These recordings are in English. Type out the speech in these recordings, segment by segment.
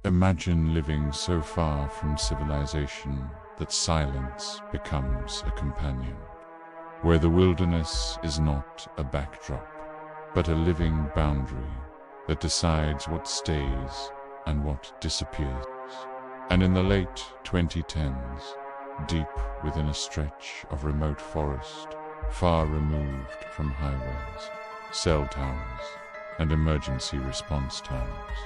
Imagine living so far from civilization that silence becomes a companion, where the wilderness is not a backdrop, but a living boundary that decides what stays and what disappears. And in the late 2010s, deep within a stretch of remote forest, far removed from highways, cell towers, and emergency response times,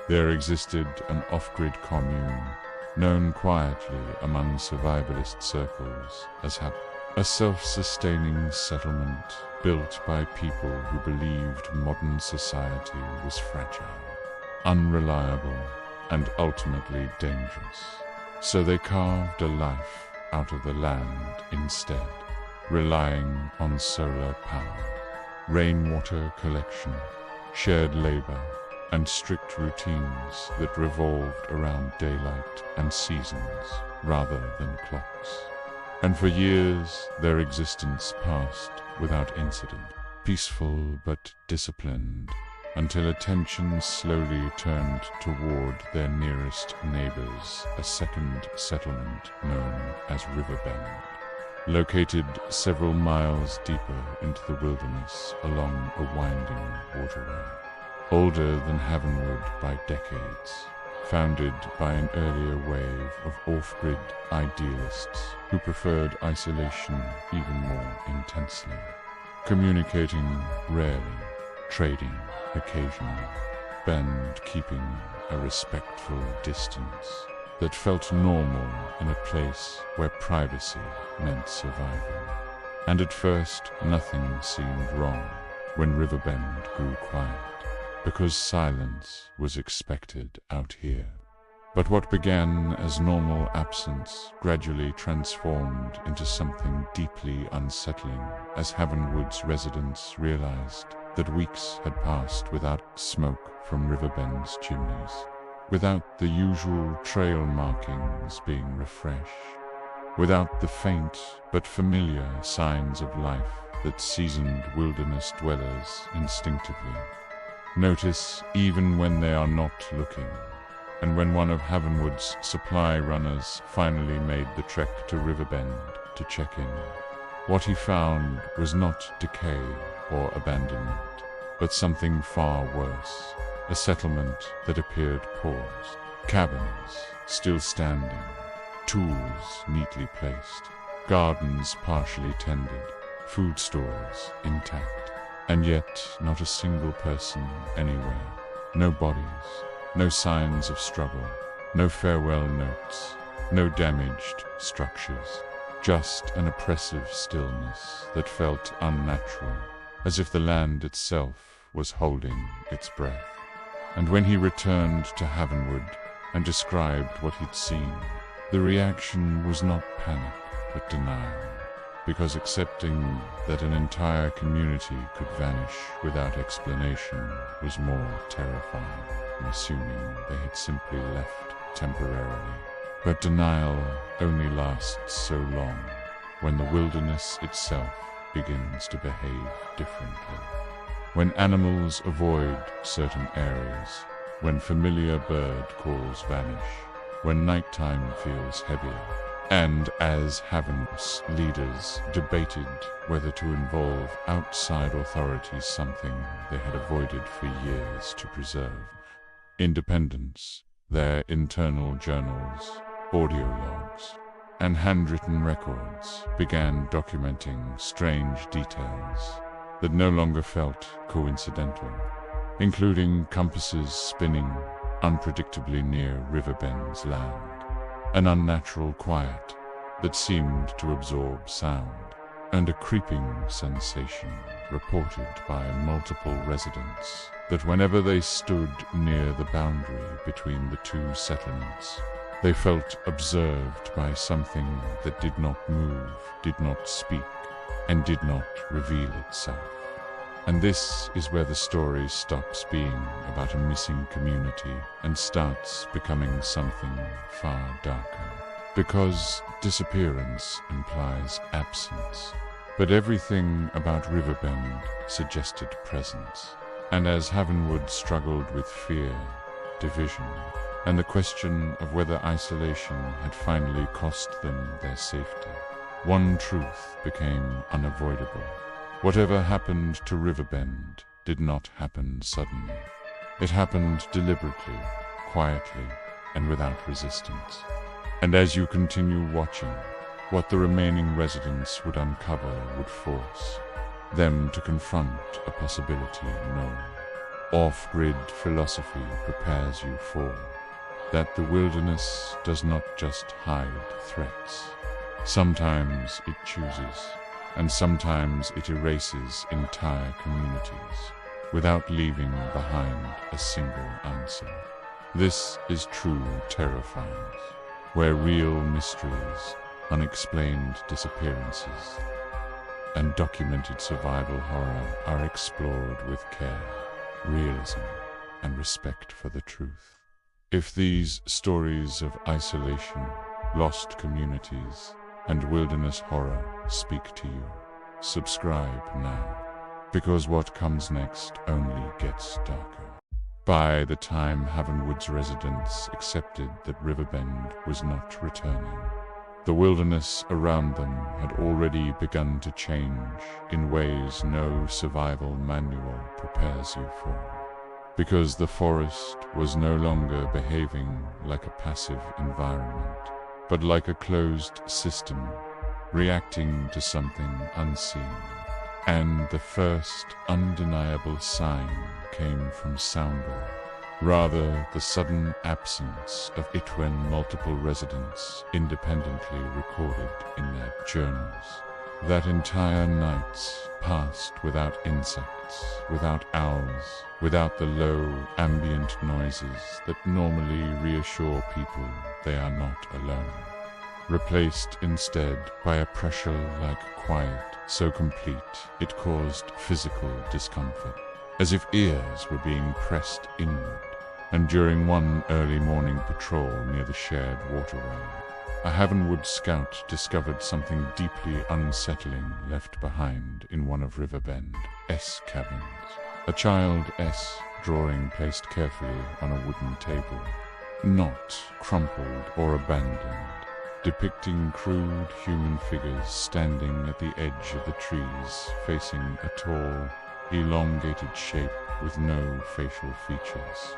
there existed an off-grid commune known quietly among survivalist circles as a self-sustaining settlement built by people who believed modern society was fragile, unreliable, and ultimately dangerous. So they carved a life out of the land instead, relying on solar power, rainwater collection, shared labor, and strict routines that revolved around daylight and seasons rather than clocks. And for years their existence passed without incident, peaceful but disciplined, until attention slowly turned toward their nearest neighbors, a second settlement known as Riverbend, located several miles deeper into the wilderness along a winding waterway. Older than Havenwood by decades, founded by an earlier wave of off-grid idealists who preferred isolation even more intensely, communicating rarely, trading occasionally, and keeping a respectful distance that felt normal in a place where privacy meant survival. And at first, nothing seemed wrong when Riverbend grew quiet, because silence was expected out here. But what began as normal absence gradually transformed into something deeply unsettling as Havenwood's residents realized that weeks had passed without smoke from Riverbend's chimneys, without the usual trail markings being refreshed, without the faint but familiar signs of life that seasoned wilderness dwellers instinctively notice even when they are not looking. And when one of Havenwood's supply runners finally made the trek to Riverbend to check in, what he found was not decay or abandonment, but something far worse, a settlement that appeared paused, cabins still standing, tools neatly placed, gardens partially tended, food stores intact, and yet not a single person anywhere, no bodies, no signs of struggle, no farewell notes, no damaged structures, just an oppressive stillness that felt unnatural, as if the land itself was holding its breath. And when he returned to Havenwood and described what he'd seen, the reaction was not panic, but denial, because accepting that an entire community could vanish without explanation was more terrifying than assuming they had simply left temporarily. But denial only lasts so long when the wilderness itself begins to behave differently. When animals avoid certain areas, when familiar bird calls vanish, when nighttime feels heavier, and as Haven's leaders debated whether to involve outside authorities, something they had avoided for years to preserve. Independence, their internal journals, audio logs, and handwritten records began documenting strange details that no longer felt coincidental, including compasses spinning unpredictably near Riverbend's land, an unnatural quiet that seemed to absorb sound, and a creeping sensation reported by multiple residents that whenever they stood near the boundary between the two settlements, they felt observed by something that did not move, did not speak, and did not reveal itself. And this is where the story stops being about a missing community and starts becoming something far darker. Because disappearance implies absence, but everything about Riverbend suggested presence. And as Havenwood struggled with fear, division, and the question of whether isolation had finally cost them their safety. One truth became unavoidable. Whatever happened to Riverbend did not happen suddenly. It happened deliberately, quietly, and without resistance. And as you continue watching, what the remaining residents would uncover would force them to confront a possibility known. Off-grid philosophy prepares you for that the wilderness does not just hide threats. Sometimes it chooses, and sometimes it erases entire communities without leaving behind a single answer. This is true Terrifies, where real mysteries, unexplained disappearances, and documented survival horror are explored with care, realism, and respect for the truth. If these stories of isolation, lost communities, and wilderness horror speak to you, subscribe now, because what comes next only gets darker. By the time Havenwood's residents accepted that Riverbend was not returning, the wilderness around them had already begun to change in ways no survival manual prepares you for. Because the forest was no longer behaving like a passive environment, but like a closed system, reacting to something unseen. And the first undeniable sign came from Soundor, rather the sudden absence of it when multiple residents independently recorded in their journals that entire nights passed without insects, without owls, without the low ambient noises that normally reassure people they are not alone, replaced instead by a pressure-like quiet so complete it caused physical discomfort, as if ears were being pressed inward. And during one early morning patrol near the shared waterway, a Havenwood scout discovered something deeply unsettling left behind in one of Riverbend's cabins. A child S drawing placed carefully on a wooden table, not crumpled or abandoned, depicting crude human figures standing at the edge of the trees facing a tall, elongated shape with no facial features,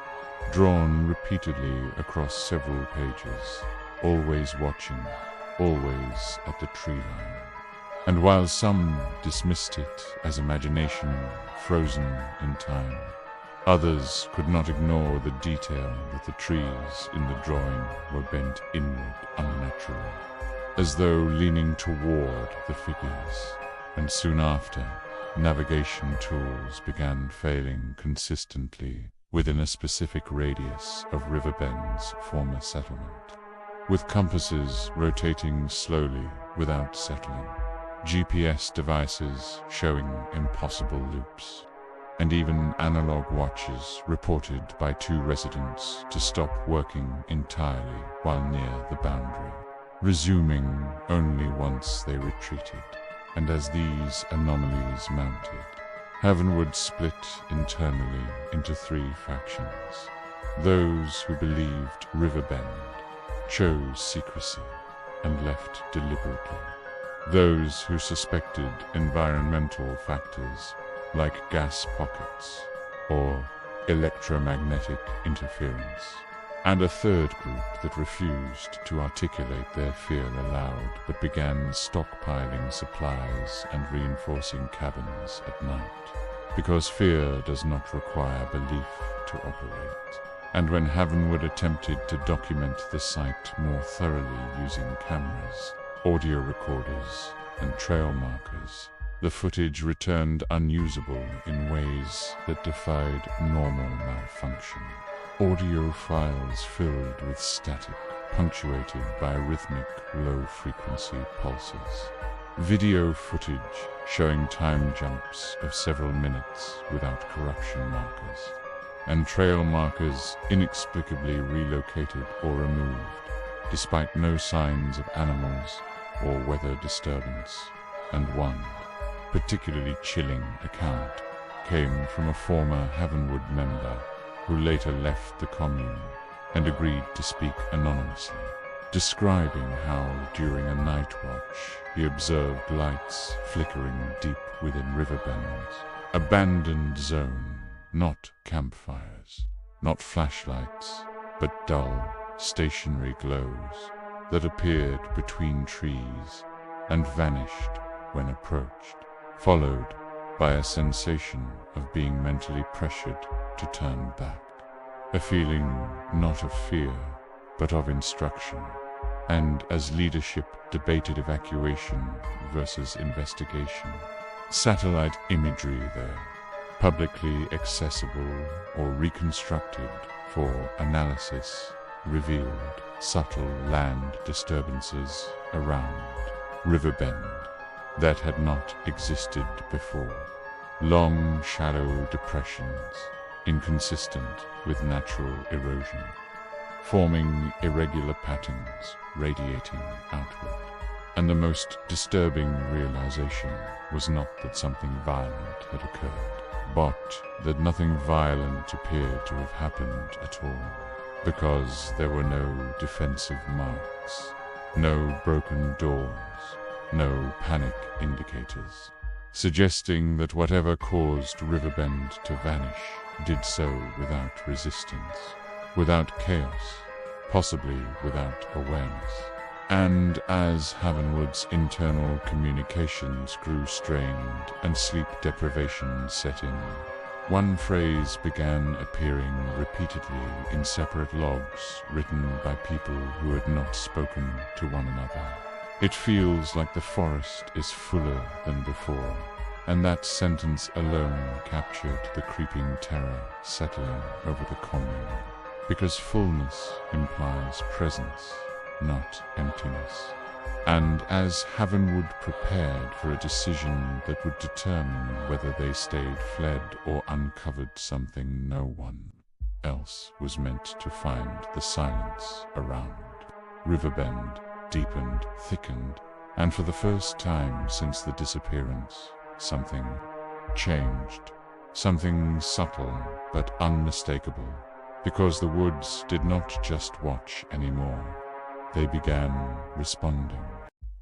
drawn repeatedly across several pages, always watching, always at the tree line. And while some dismissed it as imagination frozen in time, others could not ignore the detail that the trees in the drawing were bent inward unnaturally, as though leaning toward the figures. And soon after, navigation tools began failing consistently within a specific radius of Riverbend's former settlement, with compasses rotating slowly without settling, GPS devices showing impossible loops, and even analog watches reported by 2 residents to stop working entirely while near the boundary, resuming only once they retreated. And as these anomalies mounted, Havenwood split internally into 3 factions. Those who believed Riverbend chose secrecy and left deliberately. Those who suspected environmental factors like gas pockets or electromagnetic interference. And a third group that refused to articulate their fear aloud but began stockpiling supplies and reinforcing cabins at night. Because fear does not require belief to operate. And when Havenwood attempted to document the site more thoroughly using cameras, audio recorders, and trail markers, the footage returned unusable in ways that defied normal malfunction. Audio files filled with static, punctuated by rhythmic, low-frequency pulses. Video footage showing time jumps of several minutes without corruption markers. And trail markers inexplicably relocated or removed, despite no signs of animals or weather disturbance. And one particularly chilling account came from a former Havenwood member who later left the Commune and agreed to speak anonymously, describing how, during a night watch, he observed lights flickering deep within riverbends, abandoned zone, not campfires, not flashlights, but dull, stationary glows that appeared between trees and vanished when approached, followed by a sensation of being mentally pressured to turn back. A feeling not of fear, but of instruction. And as leadership debated evacuation versus investigation, satellite imagery there, publicly accessible or reconstructed for analysis, revealed subtle land disturbances around Riverbend that had not existed before. Long, shallow depressions, inconsistent with natural erosion, forming irregular patterns radiating outward. And the most disturbing realization was not that something violent had occurred, but that nothing violent appeared to have happened at all, because there were no defensive marks, no broken doors, no panic indicators, suggesting that whatever caused Riverbend to vanish did so without resistance, without chaos, possibly without awareness. And as Havenwood's internal communications grew strained and sleep deprivation set in, one phrase began appearing repeatedly in separate logs written by people who had not spoken to one another. It feels like the forest is fuller than before, and that sentence alone captured the creeping terror settling over the Commune, because fullness implies presence, not emptiness. And as Havenwood prepared for a decision that would determine whether they stayed fled or uncovered something no one else was meant to find, the silence around Riverbend deepened, thickened, and for the first time since the disappearance, something changed. Something subtle but unmistakable, because the woods did not just watch anymore. They began responding.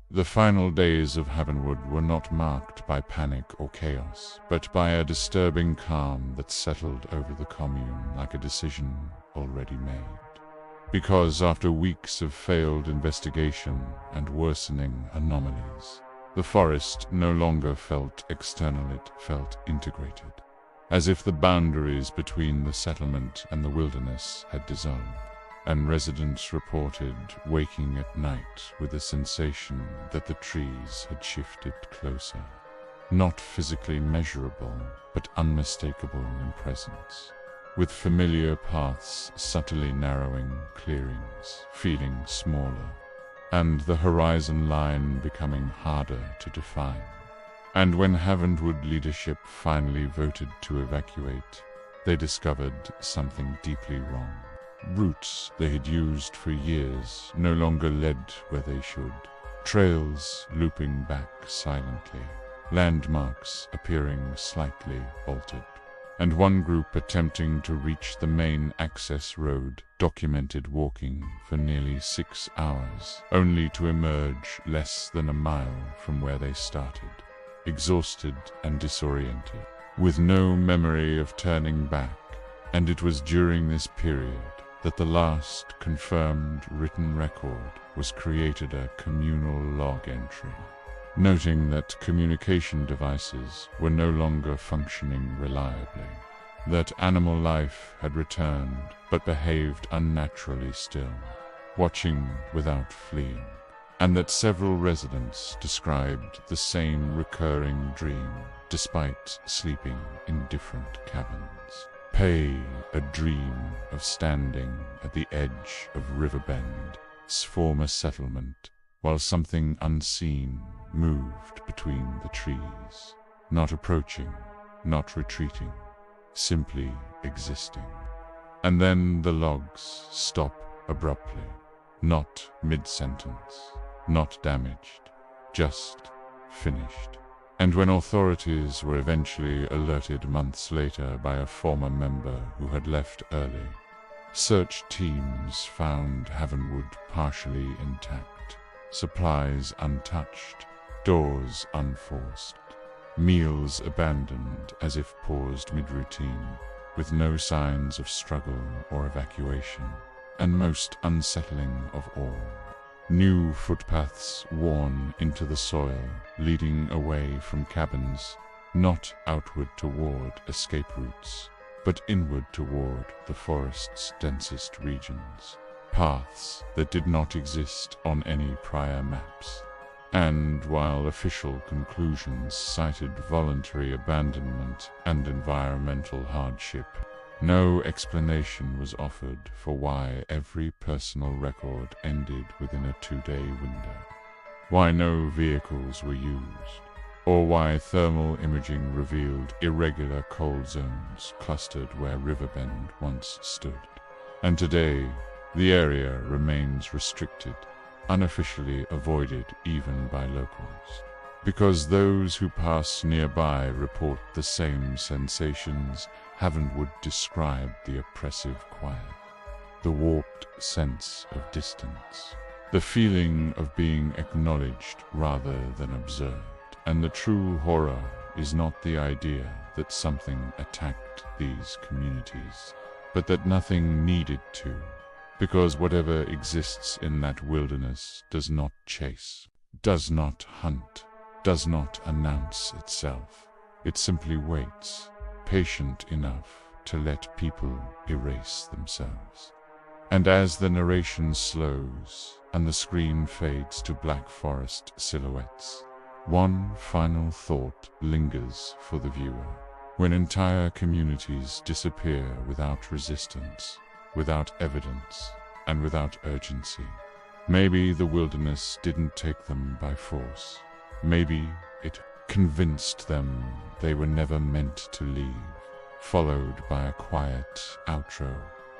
The final days of Havenwood were not marked by panic or chaos, but by a disturbing calm that settled over the Commune like a decision already made. Because after weeks of failed investigation and worsening anomalies, the forest no longer felt external, it felt integrated, as if the boundaries between the settlement and the wilderness had dissolved. And residents reported waking at night with a sensation that the trees had shifted closer, not physically measurable, but unmistakable in presence, with familiar paths subtly narrowing, clearings feeling smaller, and the horizon line becoming harder to define. And when Havenwood leadership finally voted to evacuate, they discovered something deeply wrong. Routes they had used for years no longer led where they should, trails looping back silently, landmarks appearing slightly altered, and one group attempting to reach the main access road documented walking for nearly 6 hours, only to emerge less than a mile from where they started, exhausted and disoriented, with no memory of turning back. And it was during this period that the last confirmed written record was created, a communal log entry, noting that communication devices were no longer functioning reliably, that animal life had returned but behaved unnaturally still, watching without fleeing, and that several residents described the same recurring dream despite sleeping in different cabins. A dream of standing at the edge of Riverbend's former settlement, while something unseen moved between the trees, not approaching, not retreating, simply existing. And then the logs stop abruptly, not mid-sentence, not damaged, just finished. And when authorities were eventually alerted months later by a former member who had left early, search teams found Havenwood partially intact, supplies untouched, doors unforced, meals abandoned as if paused mid-routine, with no signs of struggle or evacuation, and most unsettling of all, new footpaths worn into the soil, leading away from cabins, not outward toward escape routes, but inward toward the forest's densest regions, paths that did not exist on any prior maps. And while official conclusions cited voluntary abandonment and environmental hardship, no explanation was offered for why every personal record ended within a 2-day window, why no vehicles were used, or why thermal imaging revealed irregular cold zones clustered where Riverbend once stood. And today, the area remains restricted, unofficially avoided even by locals, because those who pass nearby report the same sensations Havenwood described: the oppressive quiet, the warped sense of distance, the feeling of being acknowledged rather than observed. And the true horror is not the idea that something attacked these communities, but that nothing needed to, because whatever exists in that wilderness does not chase, does not hunt, does not announce itself. It simply waits, patient enough to let people erase themselves. And as the narration slows and the screen fades to black forest silhouettes, one final thought lingers for the viewer. When entire communities disappear without resistance, without evidence, and without urgency, maybe the wilderness didn't take them by force. Maybe it convinced them they were never meant to leave, followed by a quiet outro,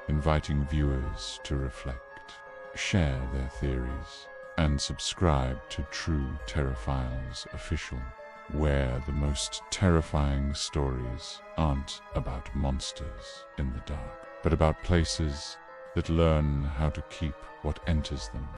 inviting viewers to reflect, share their theories, and subscribe to True Terrifiles Official, where the most terrifying stories aren't about monsters in the dark, but about places that learn how to keep what enters them